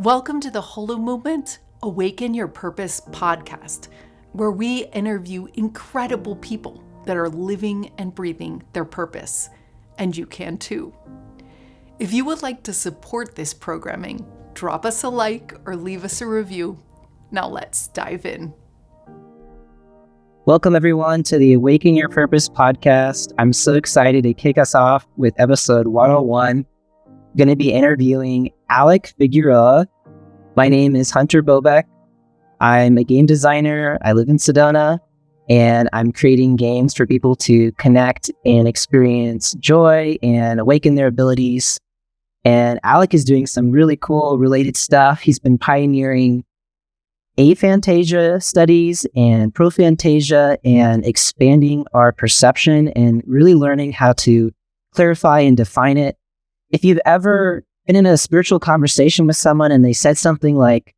Welcome to the Holomovement Awaken Your Purpose podcast, where we interview incredible people that are living and breathing their purpose, and you can too. If you would like to support this programming, drop us a like or leave us a review. Now let's dive in. Welcome everyone to the Awaken Your Purpose podcast. I'm so excited to kick us off with episode 101. I'm going to be interviewing Alec Figueroa. My name is Hunter Bobeck. I'm a game designer. I live in Sedona, and I'm creating games for people to connect and experience joy and awaken their abilities. And Alec is doing some really cool related stuff. He's been pioneering Aphantasia studies and Prophantasia and expanding our perception and really learning how to clarify and define it. If you've ever been in a spiritual conversation with someone and they said something like,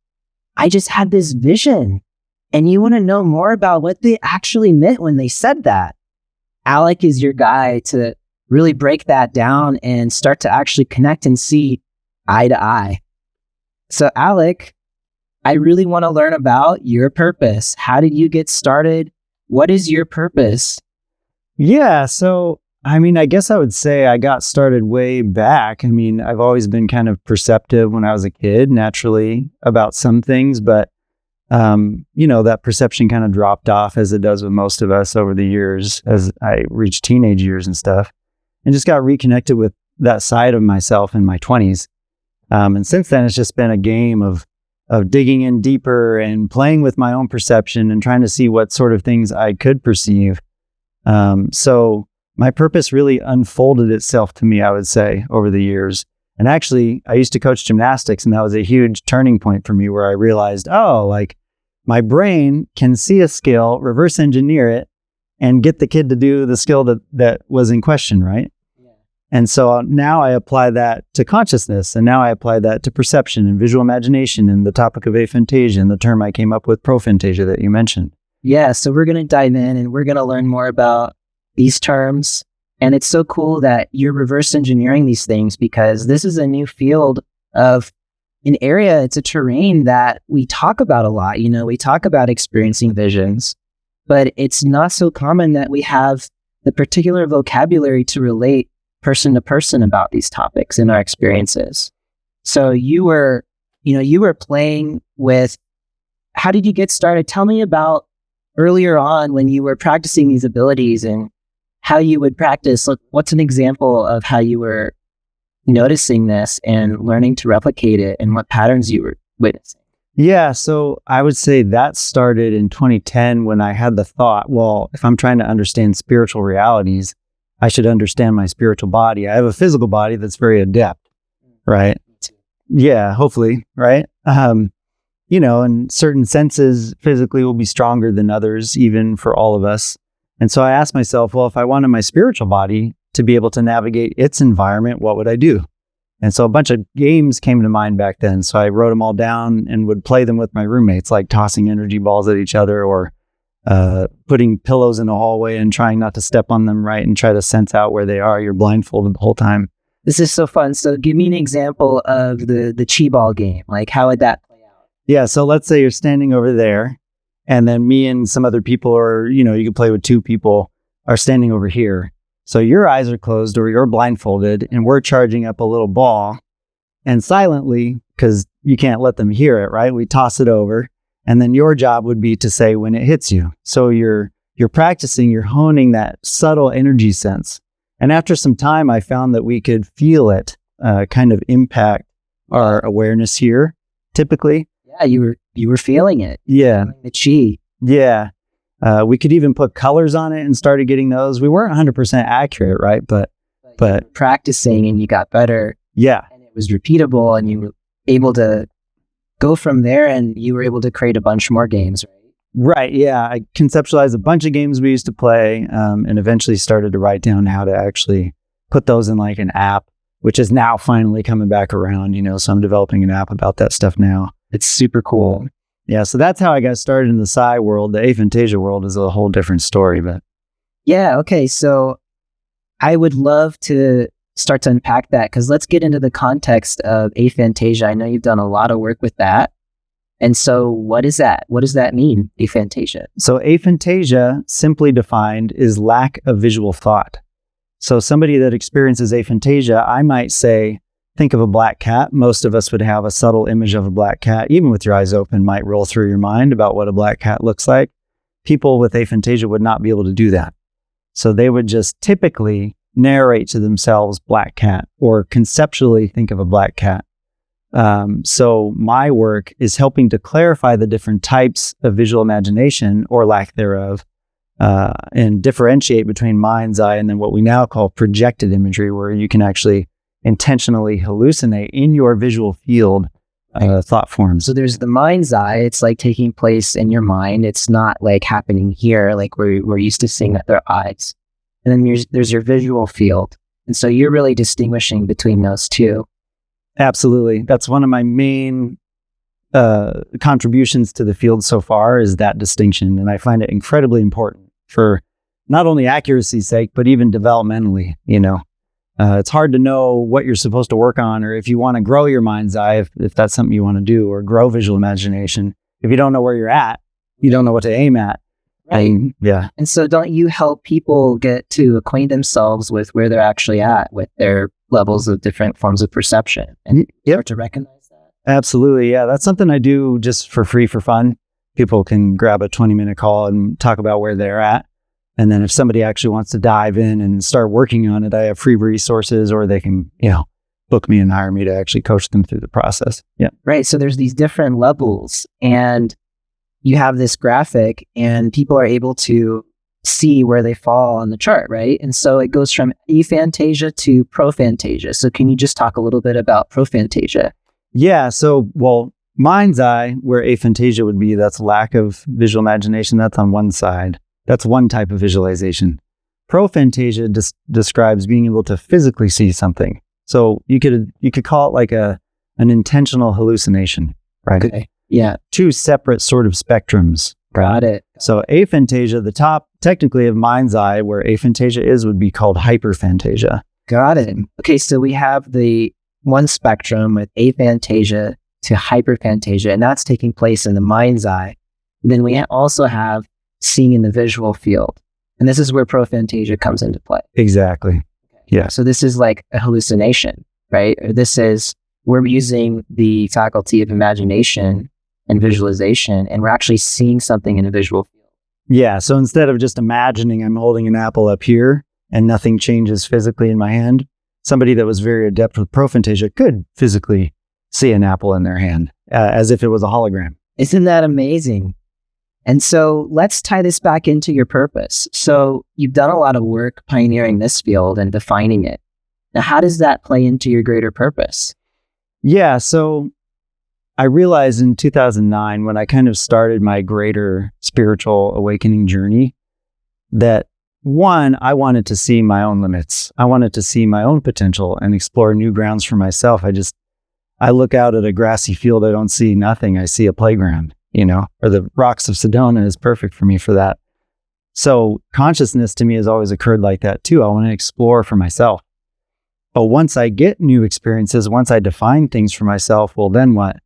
I just had this vision, and you want to know more about what they actually meant when they said that, Alec is your guy to really break that down and start to actually connect and see eye to eye. So Alec, I really want to learn about your purpose. How did you get started? What is your purpose? Yeah, so I guess I would say I got started way back. I've always been kind of perceptive when I was a kid, naturally, about some things, but that perception kind of dropped off, as it does with most of us over the years as I reached teenage years and stuff, and just got reconnected with that side of myself in my 20s. And since then, it's just been a game of digging in deeper and playing with my own perception and trying to see what sort of things I could perceive. So my purpose really unfolded itself to me, I would say, over the years. And actually, I used to coach gymnastics, and that was a huge turning point for me where I realized, my brain can see a skill, reverse engineer it, and get the kid to do the skill that was in question, right? Yeah. And so now I apply that to consciousness, and now I apply that to perception and visual imagination and the topic of aphantasia and the term I came up with, prophantasia, that you mentioned. Yeah, so we're going to dive in and we're going to learn more about these terms. And it's so cool that you're reverse engineering these things, because this is a new field of an area. It's a terrain that we talk about a lot. We talk about experiencing visions, but it's not so common that we have the particular vocabulary to relate person to person about these topics in our experiences. So you were playing with, how did you get started? Tell me about earlier on when you were practicing these abilities and how you would practice. Look, what's an example of how you were noticing this and learning to replicate it, and what patterns you were witnessing? Yeah, so I would say that started in 2010 when I had the thought, well, if I'm trying to understand spiritual realities, I should understand my spiritual body. I have a physical body that's very adept, right? Yeah, hopefully, right? And certain senses physically will be stronger than others, even for all of us. And so I asked myself, well, if I wanted my spiritual body to be able to navigate its environment, what would I do? And so a bunch of games came to mind back then. So I wrote them all down and would play them with my roommates, like tossing energy balls at each other, or putting pillows in a hallway and trying not to step on them, right? And try to sense out where they are. You're blindfolded the whole time. This is so fun. So give me an example of the chi ball game. Like, how would that play out? Yeah. So let's say you're standing over there, and then me and some other people, or, you can play with two people, are standing over here. So your eyes are closed or you're blindfolded, and we're charging up a little ball, and silently, because you can't let them hear it, right? We toss it over, and then your job would be to say when it hits you. So you're practicing, you're honing that subtle energy sense. And after some time, I found that we could feel it kind of impact our awareness here, typically. Yeah, you were feeling it. Yeah. The chi. Yeah. We could even put colors on it and started getting those. We weren't 100% accurate, right? But practicing, and you got better. Yeah. And it was repeatable, and you were able to go from there, and you were able to create a bunch more games, right? Right. Yeah. I conceptualized a bunch of games we used to play, and eventually started to write down how to actually put those in like an app, which is now finally coming back around, so I'm developing an app about that stuff now. It's super cool. Yeah, so that's how I got started in the psi world. The aphantasia world is a whole different story, but yeah, okay. So I would love to start to unpack that, because let's get into the context of aphantasia. I know you've done a lot of work with that. And so what is that? What does that mean, aphantasia? So aphantasia, simply defined, is lack of visual thought. So somebody that experiences aphantasia, I might say, think of a black cat. Most of us would have a subtle image of a black cat, even with your eyes open, might roll through your mind about what a black cat looks like. People with aphantasia would not be able to do that. So they would just typically narrate to themselves black cat, or conceptually think of a black cat. So my work is helping to clarify the different types of visual imagination, or lack thereof, and differentiate between mind's eye and then what we now call projected imagery, where you can actually intentionally hallucinate in your visual field thought forms. So there's the mind's eye. It's like taking place in your mind. It's not like happening here, like we're used to seeing with our eyes. And then there's your visual field. And so you're really distinguishing between those two. Absolutely. That's one of my main contributions to the field so far, is that distinction. And I find it incredibly important for not only accuracy's sake, but even developmentally. It's hard to know what you're supposed to work on, or if you want to grow your mind's eye, if that's something you want to do, or grow visual imagination. If you don't know where you're at, you don't know what to aim at. Right. Yeah. And so don't you help people get to acquaint themselves with where they're actually at, with their levels of different forms of perception, and start to recognize that? Absolutely. Yeah. That's something I do just for free, for fun. People can grab a 20-minute call and talk about where they're at. And then if somebody actually wants to dive in and start working on it, I have free resources, or they can, book me and hire me to actually coach them through the process. Yeah. Right. So there's these different levels, and you have this graphic, and people are able to see where they fall on the chart, right? And so it goes from aphantasia to prophantasia. So can you just talk a little bit about prophantasia? Yeah. So, mind's eye, where aphantasia would be, that's lack of visual imagination. That's on one side. That's one type of visualization. Prophantasia describes being able to physically see something. So you could call it like an intentional hallucination, right? Okay. Yeah. Two separate sort of spectrums. Got it. So aphantasia, the top technically of mind's eye, where aphantasia is, would be called hyperphantasia. Got it. Okay, so we have the one spectrum with aphantasia to hyperphantasia, and that's taking place in the mind's eye. And then we also have seeing in the visual field. And this is where prophantasia comes into play. Exactly. Yeah. So this is like a hallucination, right? Or we're using the faculty of imagination and visualization, and we're actually seeing something in a visual field. Yeah. So instead of just imagining I'm holding an apple up here and nothing changes physically in my hand, somebody that was very adept with prophantasia could physically see an apple in their hand as if it was a hologram. Isn't that amazing? And so let's tie this back into your purpose. So you've done a lot of work pioneering this field and defining it. Now, how does that play into your greater purpose? Yeah. So I realized in 2009, when I kind of started my greater spiritual awakening journey, that one, I wanted to see my own limits. I wanted to see my own potential and explore new grounds for myself. I look out at a grassy field, I don't see nothing. I see a playground, or the rocks of Sedona is perfect for me for that. So consciousness to me has always occurred like that too. I want to explore for myself. But once I get new experiences, once I define things for myself, well, then what?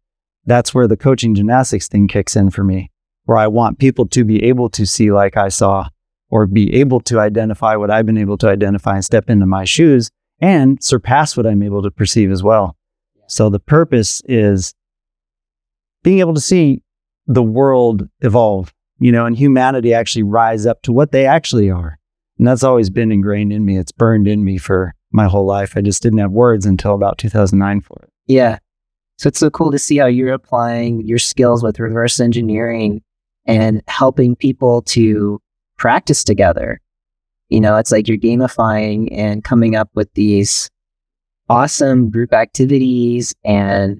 That's where the coaching gymnastics thing kicks in for me, where I want people to be able to see like I saw, or be able to identify what I've been able to identify and step into my shoes and surpass what I'm able to perceive as well. So the purpose is being able to see the world evolve, and humanity actually rise up to what they actually are. And that's always been ingrained in me. It's burned in me for my whole life. I just didn't have words until about 2009 for it. Yeah. So it's so cool to see how you're applying your skills with reverse engineering and helping people to practice together. It's like you're gamifying and coming up with these awesome group activities and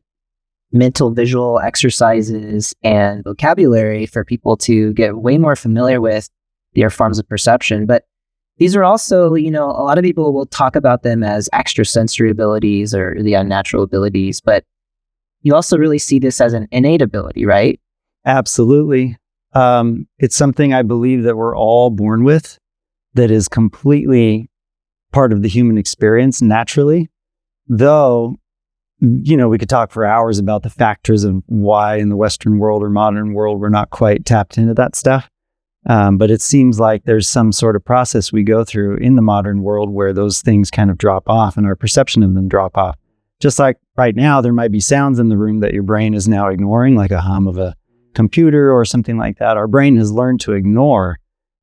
mental visual exercises and vocabulary for people to get way more familiar with their forms of perception. But these are also, a lot of people will talk about them as extrasensory abilities or the unnatural abilities, but you also really see this as an innate ability, right? Absolutely. It's something I believe that we're all born with that is completely part of the human experience naturally, though, we could talk for hours about the factors of why in the Western world or modern world we're not quite tapped into that stuff. But it seems like there's some sort of process we go through in the modern world where those things kind of drop off and our perception of them drop off. Just like right now, there might be sounds in the room that your brain is now ignoring, like a hum of a computer or something like that. Our brain has learned to ignore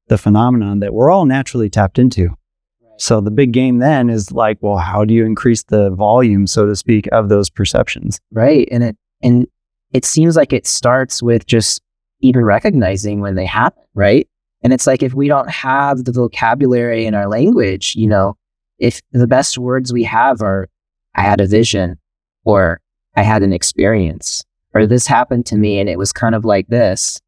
the phenomenon that we're all naturally tapped into. So the big game then is like, well, how do you increase the volume, so to speak, of those perceptions? Right. And it seems like it starts with just even recognizing when they happen, right? And it's like, if we don't have the vocabulary in our language, if the best words we have are, I had a vision, or I had an experience, or this happened to me and it was kind of like this,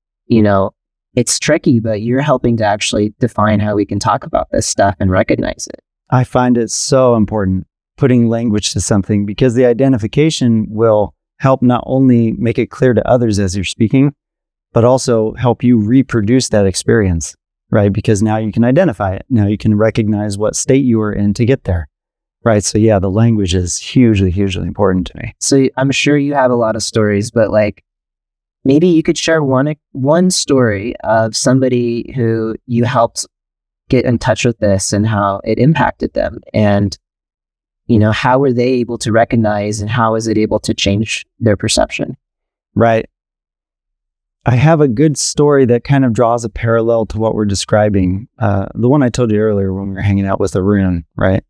it's tricky, but you're helping to actually define how we can talk about this stuff and recognize it. I find it so important putting language to something, because the identification will help not only make it clear to others as you're speaking, but also help you reproduce that experience, right? Because now you can identify it. Now you can recognize what state you were in to get there, right? So yeah, the language is hugely, hugely important to me. So I'm sure you have a lot of stories, but like, maybe you could share one story of somebody who you helped get in touch with this and how it impacted them, and how were they able to recognize, and how is it able to change their perception? Right. I have a good story that kind of draws a parallel to what we're describing. The one I told you earlier when we were hanging out with Arun, right?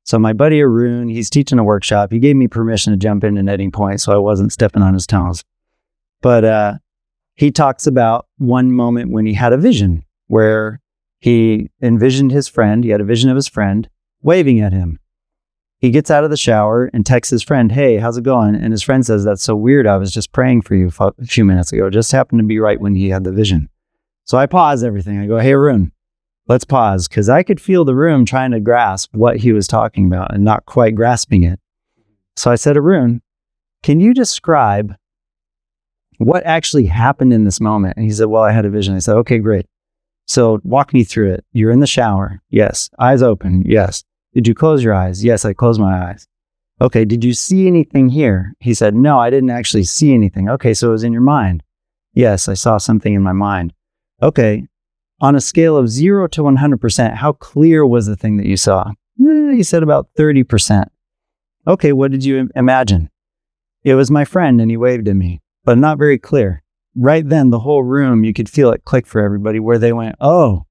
So my buddy Arun, he's teaching a workshop. He gave me permission to jump in at any point, so I wasn't stepping on his toes. But he talks about one moment when he had a vision where he envisioned his friend. He had a vision of his friend waving at him. He gets out of the shower and texts his friend, "Hey, how's it going?" And his friend says, "That's so weird. I was just praying for you a few minutes ago." It just happened to be right when he had the vision. So I pause everything. I go, "Hey, Arun, let's pause," because I could feel the room trying to grasp what he was talking about and not quite grasping it. So I said, "Arun, can you describe what actually happened in this moment?" And he said, "Well, I had a vision." I said, "Okay, great. So walk me through it. You're in the shower." "Yes." "Eyes open." "Yes." "Did you close your eyes?" "Yes, I closed my eyes." "Okay, did you see anything here?" He said, "No, I didn't actually see anything." "Okay, so it was in your mind?" "Yes, I saw something in my mind." "Okay, on a scale of 0 to 100%, how clear was the thing that you saw?" He said about 30%. "Okay, what did you imagine?" "It was my friend and he waved at me, but not very clear." Right then, the whole room, you could feel it click for everybody, where they went, "Oh,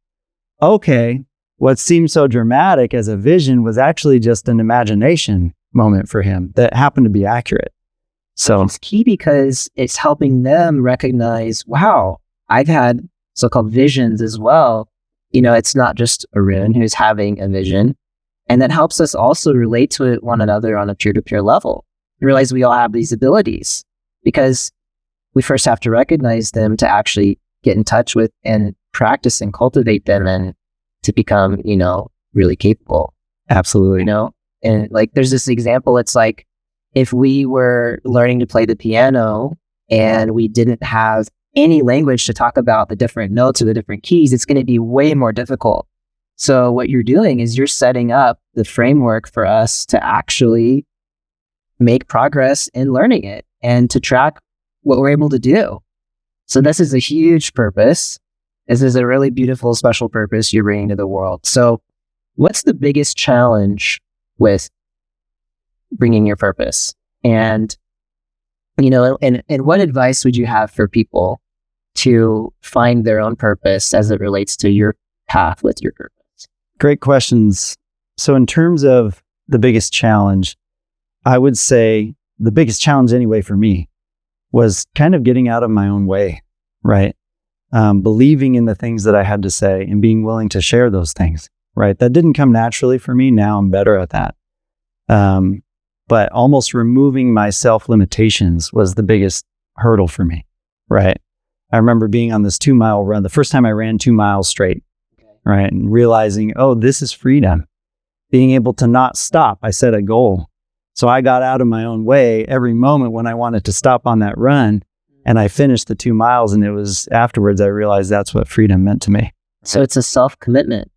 okay. What seemed so dramatic as a vision was actually just an imagination moment for him that happened to be accurate." So it's key because it's helping them recognize, wow, I've had so-called visions as well. It's not just Arun who's having a vision. And that helps us also relate to one another on a peer-to-peer level. You realize we all have these abilities, because we first have to recognize them to actually get in touch with and practice and cultivate them, and to become, really capable. absolutely. And like, there's this example. It's like, if we were learning to play the piano and we didn't have any language to talk about the different notes or the different keys, it's going to be way more difficult. So what you're doing is you're setting up the framework for us to actually make progress in learning it and to track what we're able to do. So this is a huge purpose. This is a really beautiful, special purpose you're bringing to the world. So what's the biggest challenge with bringing your purpose? And, and what advice would you have for people to find their own purpose as it relates to your path with your purpose? Great questions. So in terms of the biggest challenge, I would say the biggest challenge anyway for me was kind of getting out of my own way, right? Believing in the things that I had to say and being willing to share those things, right? That didn't come naturally for me. Now I'm better at that. But almost removing my self-limitations was the biggest hurdle for me, right? I remember being on this 2-mile run, the first time I ran 2 miles straight, right? And realizing, oh, this is freedom. Being able to not stop. I set a goal. So I got out of my own way every moment when I wanted to stop on that run. And I finished the 2 miles, and it was afterwards I realized that's what freedom meant to me. So it's a self-commitment.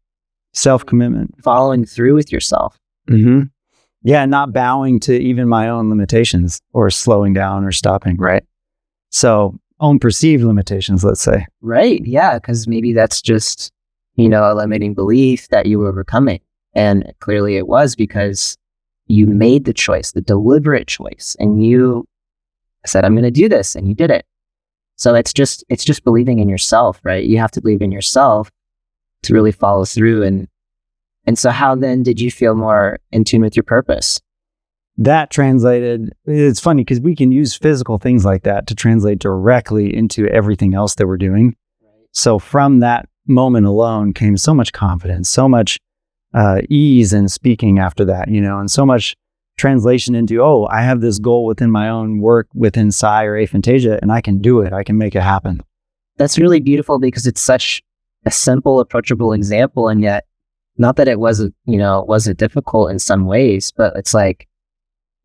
Self-commitment. Following through with yourself. Mm-hmm. Yeah, not bowing to even my own limitations or slowing down or stopping, right? So, own perceived limitations, let's say. Right, yeah, because maybe that's just, a limiting belief that you were overcoming. And clearly it was because you made the choice, the deliberate choice, and you said, I'm going to do this, and you did it. So it's just believing in yourself, right? You have to believe in yourself to really follow through. And so how then did you feel more in tune with your purpose? That translated, it's funny because we can use physical things like that to translate directly into everything else that we're doing. Right. So from that moment alone came so much confidence, so much ease in speaking after that, and so much translation into, I have this goal within my own work within Psi or Aphantasia, and I can do it. I can make it happen. That's really beautiful because it's such a simple, approachable example. And yet, not that it wasn't difficult in some ways, but it's like,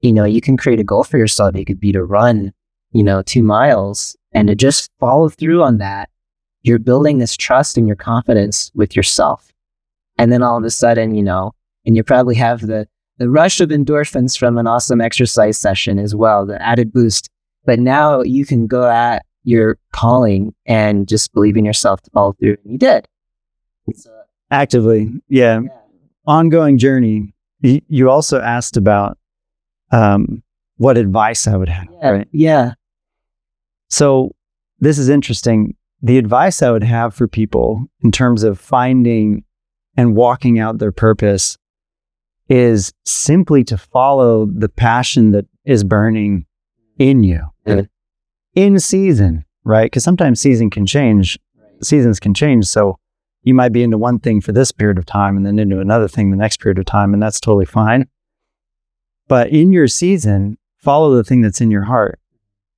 you can create a goal for yourself. It could be to run, 2 miles, and to just follow through on that. You're building this trust and your confidence with yourself. And then all of a sudden, and you probably have the rush of endorphins from an awesome exercise session as well, the added boost. But now you can go at your calling and just believe in yourself to follow through. And you did. Actively. Yeah. Ongoing journey. You also asked about what advice I would have, right? Yeah. So this is interesting. The advice I would have for people in terms of finding and walking out their purpose is simply to follow the passion that is burning in you in season, right? Because sometimes seasons can change. So you might be into one thing for this period of time and then into another thing the next period of time, and that's totally fine. But in your season, follow the thing that's in your heart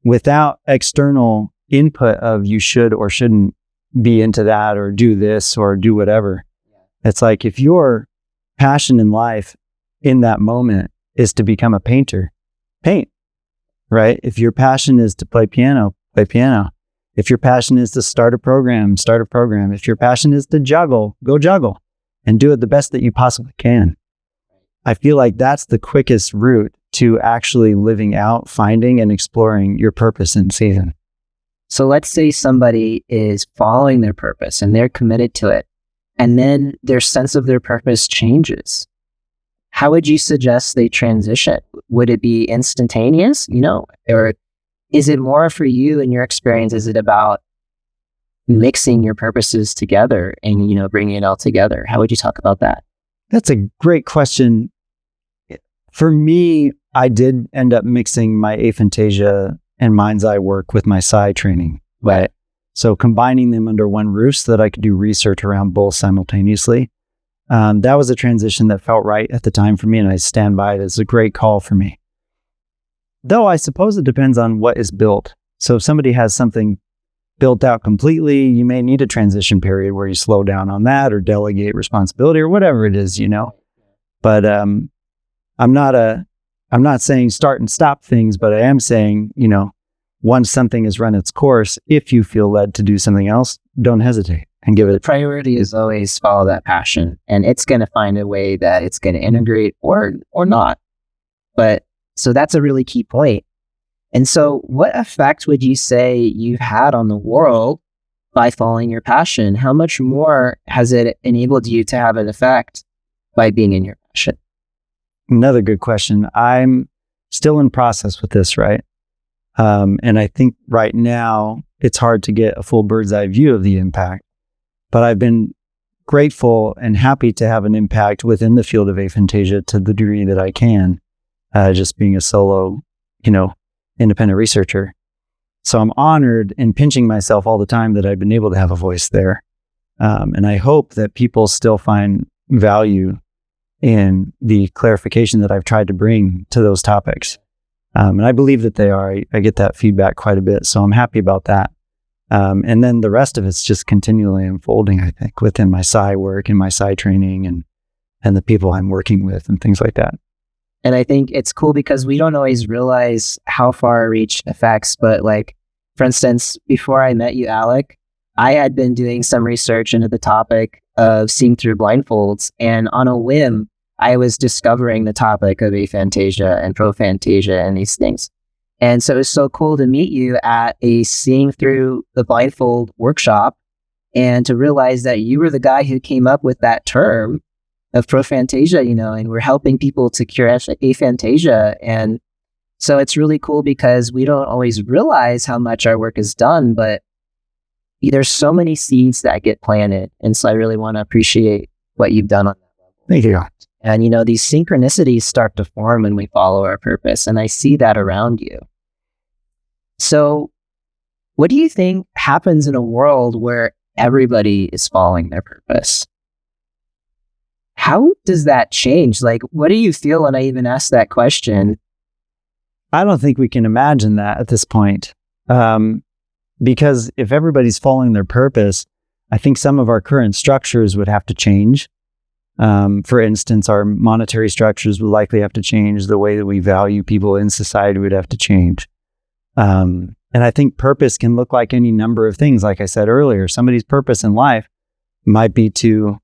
without external input of you should or shouldn't be into that or do this or do whatever. It's like if your passion in life in that moment is to become a painter, paint, right? If your passion is to play piano, play piano. If your passion is to start a program, start a program. If your passion is to juggle, go juggle and do it the best that you possibly can. I feel like that's the quickest route to actually living out, finding and exploring your purpose in season. So let's say somebody is following their purpose and they're committed to it, and then their sense of their purpose changes. How would you suggest they transition? Would it be instantaneous, or is it more for you in your experience? Is it about mixing your purposes together and, bringing it all together? How would you talk about that? That's a great question. For me, I did end up mixing my Aphantasia and mind's eye work with my Psi training, right? So combining them under one roof so that I could do research around both simultaneously. That was a transition that felt right at the time for me, and I stand by it as a great call for me. Though I suppose it depends on what is built. So if somebody has something built out completely, you may need a transition period where you slow down on that or delegate responsibility or whatever it is, But I'm not saying start and stop things, but I am saying, once something has run its course, if you feel led to do something else, don't hesitate and give it. The priority is always follow that passion, and it's going to find a way that it's going to integrate or not. But so that's a really key point. And so what effect would you say you've had on the world by following your passion? How much more has it enabled you to have an effect by being in your passion? Another good question. I'm still in process with this, right? And I think right now it's hard to get a full bird's eye view of the impact, but I've been grateful and happy to have an impact within the field of aphantasia to the degree that I can, just being a solo, independent researcher. So I'm honored and pinching myself all the time that I've been able to have a voice there. And I hope that people still find value in the clarification that I've tried to bring to those topics. And I believe that they are. I get that feedback quite a bit, so I'm happy about that. And then the rest of it's just continually unfolding, I think, within my Psi work and my Psi training and the people I'm working with and things like that. And I think it's cool because we don't always realize how far reach affects. But like, for instance, before I met you, Alec, I had been doing some research into the topic of seeing through blindfolds, and on a whim, I was discovering the topic of aphantasia and prophantasia and these things. And so it was so cool to meet you at a seeing through the blindfold workshop and to realize that you were the guy who came up with that term of prophantasia, and we're helping people to cure aphantasia. And so it's really cool because we don't always realize how much our work is done, but there's so many seeds that get planted. And so I really want to appreciate what you've done on that level. Thank you. And, these synchronicities start to form when we follow our purpose. And I see that around you. So what do you think happens in a world where everybody is following their purpose? How does that change? Like, what do you feel when I even ask that question? I don't think we can imagine that at this point. Because if everybody's following their purpose, I think some of our current structures would have to change. For instance, our monetary structures would likely have to change. The way that we value people in society would have to change. And I think purpose can look like any number of things. Like I said earlier, somebody's purpose in life might be to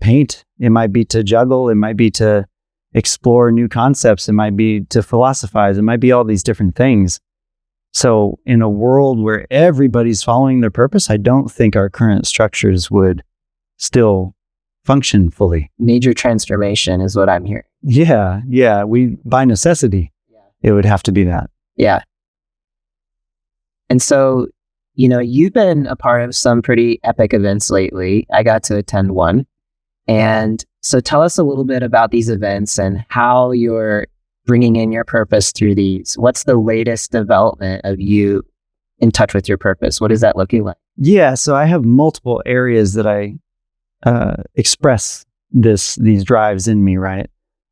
paint. It might be to juggle. It might be to explore new concepts. It might be to philosophize. It might be all these different things. So in a world where everybody's following their purpose, I don't think our current structures would still function fully. Major transformation is what I'm hearing. Yeah. By necessity, it would have to be that. Yeah. And so, you've been a part of some pretty epic events lately. I got to attend one. And so tell us a little bit about these events and how you're bringing in your purpose through these. What's the latest development of you in touch with your purpose? What is that looking like? Yeah, so I have multiple areas that I express these drives in me, right?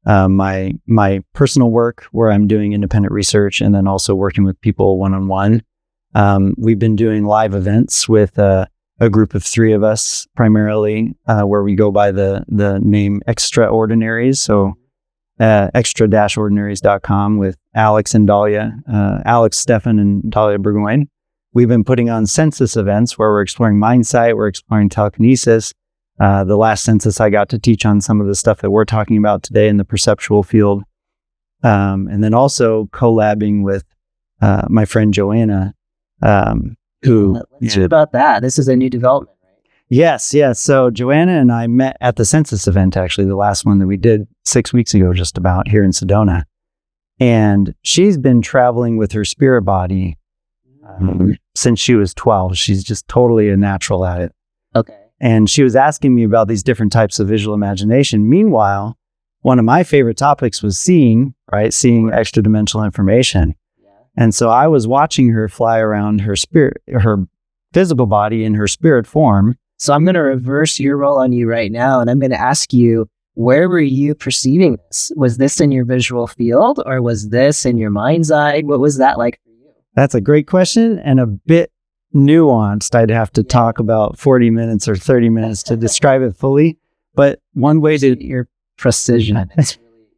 My personal work, where I'm doing independent research and then also working with people one-on-one. We've been doing live events with a group of 3 of us primarily, where we go by the name Extraordinaries. So extra-ordinaries.com with Alex and Dahlia, Alex Stefan and Dahlia Burgoyne. We've been putting on Census events where we're exploring mindsight, we're exploring telekinesis. The last Census, I got to teach on some of the stuff that we're talking about today in the perceptual field. And then also collabing with my friend Johanna, who... Let's hear about that. This is a new development, right? Yes. So Johanna and I met at the Census event, actually, the last one that we did 6 weeks ago, just about, here in Sedona. And she's been traveling with her spirit body since she was 12. She's just totally a natural at it. Okay. And she was asking me about these different types of visual imagination. Meanwhile, one of my favorite topics was seeing extra-dimensional information. Yeah. And so I was watching her fly around her physical body in her spirit form. So I'm going to reverse your role on you right now, and I'm going to ask you, where were you perceiving this? Was this in your visual field, or was this in your mind's eye? What was that like for you? That's a great question and a bit nuanced. I'd have to talk about 40 minutes or 30 minutes to describe it fully. But one way to... Your precision.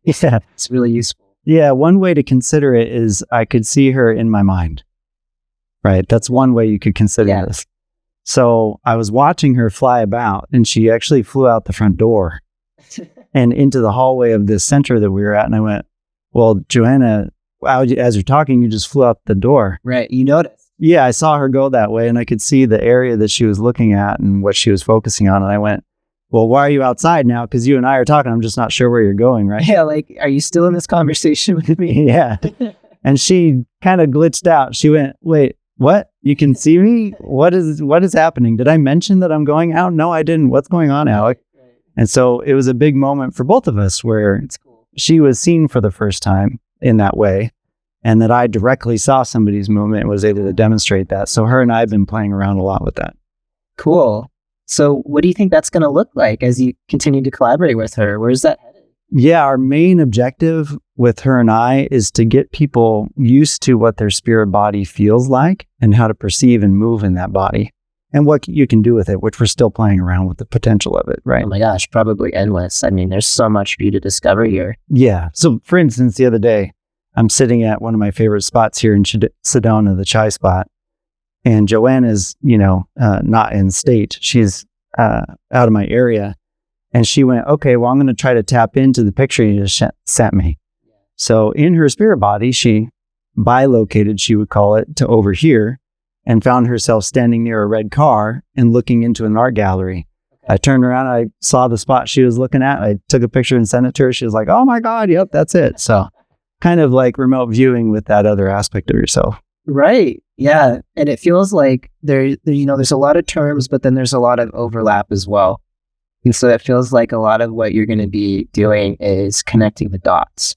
It's really useful. Yeah, one way to consider it is I could see her in my mind. Right? That's one way you could consider this. So I was watching her fly about, and she actually flew out the front door and into the hallway of this center that we were at. And I went, well, Johanna, as you're talking, you just flew out the door. Right. You noticed. Yeah, I saw her go that way, and I could see the area that she was looking at and what she was focusing on. And I went, well, why are you outside now? Because you and I are talking. I'm just not sure where you're going, right? Yeah, are you still in this conversation with me? Yeah. And she kind of glitched out. She went, wait, what? You can see me? What is happening? Did I mention that I'm going out? No, I didn't. What's going on, Alec? Right. And so it was a big moment for both of us where she was seen for the first time in that way, and that I directly saw somebody's movement and was able to demonstrate that. So her and I have been playing around a lot with that. Cool. So what do you think that's going to look like as you continue to collaborate with her? Where's that headed? Yeah, our main objective with her and I is to get people used to what their spirit body feels like and how to perceive and move in that body and what you can do with it, which we're still playing around with the potential of it, right? Oh my gosh, probably endless. I mean, there's so much for you to discover here. Yeah. So for instance, the other day, I'm sitting at one of my favorite spots here in Sedona, the chai spot. And Joanna's, not in state. She's out of my area. And she went, okay, well, I'm going to try to tap into the picture you just sent me. So in her spirit body, she bilocated, she would call it, to over here, and found herself standing near a red car and looking into an art gallery. I turned around, I saw the spot she was looking at. I took a picture and sent it to her. She was like, oh my God, yep, that's it. So kind of like remote viewing with that other aspect of yourself. Right. Yeah. And it feels like there's a lot of terms, but then there's a lot of overlap as well. And so it feels like a lot of what you're going to be doing is connecting the dots.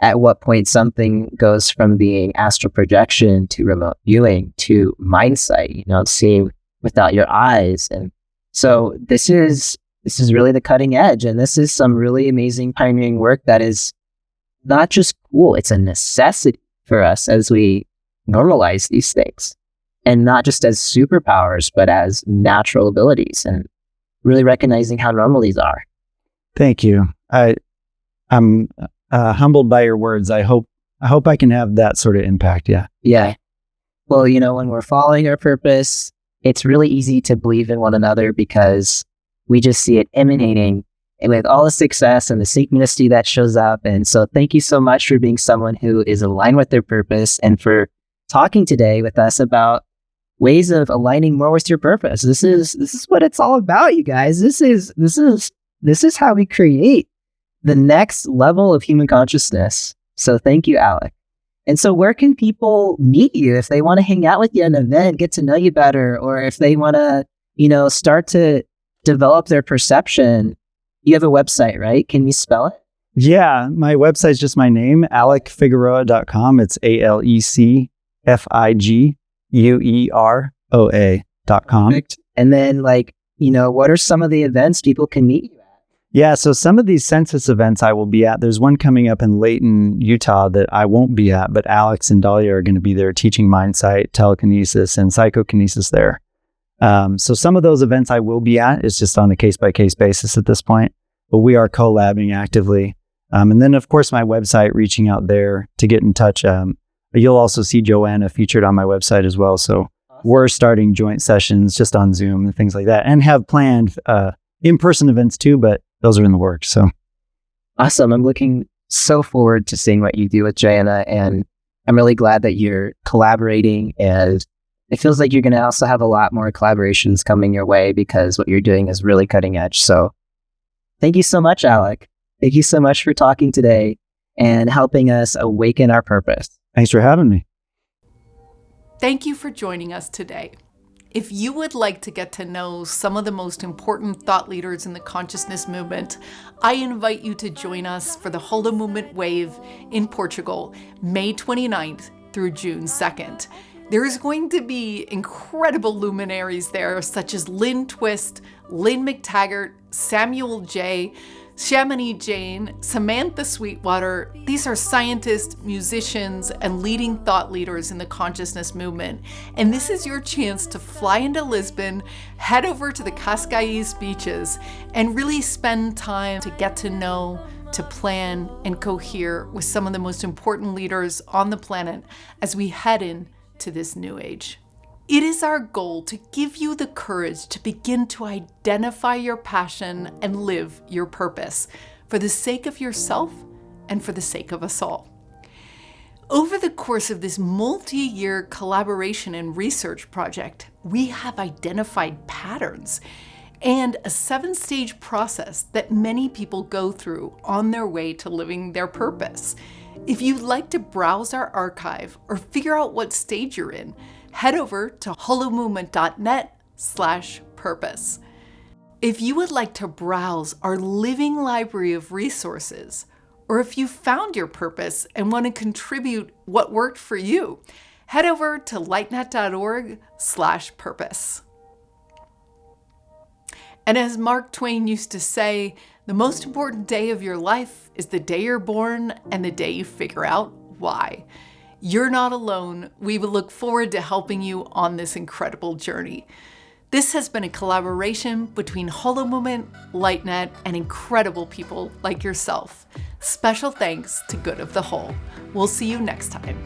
At what point something goes from being astral projection to remote viewing to mind sight, seeing without your eyes. And so this is really the cutting edge. And this is some really amazing pioneering work that is not just cool, it's a necessity for us as we normalize these things, and not just as superpowers, but as natural abilities, and really recognizing how normal these are. Thank you. I'm humbled by your words. I hope I can have that sort of impact. Yeah. Yeah. Well, when we're following our purpose, it's really easy to believe in one another because we just see it emanating, and with all the success and the synchronicity that shows up. And so thank you so much for being someone who is aligned with their purpose, and for talking today with us about ways of aligning more with your purpose. This is what it's all about, you guys. This is how we create the next level of human consciousness. So thank you, Alec. And so where can people meet you if they want to hang out with you at an event, get to know you better, or if they want to, start to develop their perception? You have a website, right? Can you spell it? Yeah, my website's just my name, alecfigueroa.com. It's AlecFigueroa.com. Perfect. And then what are some of the events people can meet you at? Yeah, so some of these Census events I will be at. There's one coming up in Layton, Utah that I won't be at, but Alex and Dahlia are going to be there teaching mindsight, telekinesis, and psychokinesis there. So some of those events I will be at. It's just on a case-by-case basis at this point, but we are collabing actively. And then, of course, my website, reaching out there to get in touch. You'll also see Johanna featured on my website as well. So we're starting joint sessions just on Zoom and things like that, and have planned in-person events too, but those are in the works. So awesome. I'm looking so forward to seeing what you do with Johanna, and I'm really glad that you're collaborating, and it feels like you're going to also have a lot more collaborations coming your way because what you're doing is really cutting edge. So thank you so much, Alec. Thank you so much for talking today and helping us awaken our purpose. Thanks for having me. Thank you for joining us today. If you would like to get to know some of the most important thought leaders in the consciousness movement, I invite you to join us for the Holomovement Wave in Portugal, May 29th through June 2nd. There is going to be incredible luminaries there, such as Lynn Twist, Lynn McTaggart, Samuel J., Shamini Jain, Samantha Sweetwater. These are scientists, musicians, and leading thought leaders in the consciousness movement. And this is your chance to fly into Lisbon, head over to the Cascais beaches, and really spend time to get to know, to plan, and cohere with some of the most important leaders on the planet as we head into this new age. It is our goal to give you the courage to begin to identify your passion and live your purpose for the sake of yourself and for the sake of us all. Over the course of this multi-year collaboration and research project, we have identified patterns and a 7-stage process that many people go through on their way to living their purpose. If you'd like to browse our archive or figure out what stage you're in, head over to holomovement.net/purpose. If you would like to browse our living library of resources, or if you found your purpose and want to contribute what worked for you, head over to lightnet.org/purpose. And as Mark Twain used to say, the most important day of your life is the day you're born and the day you figure out why. You're not alone. We will look forward to helping you on this incredible journey. This has been a collaboration between Holomovement, LightNet, and incredible people like yourself. Special thanks to Good of the Whole. We'll see you next time.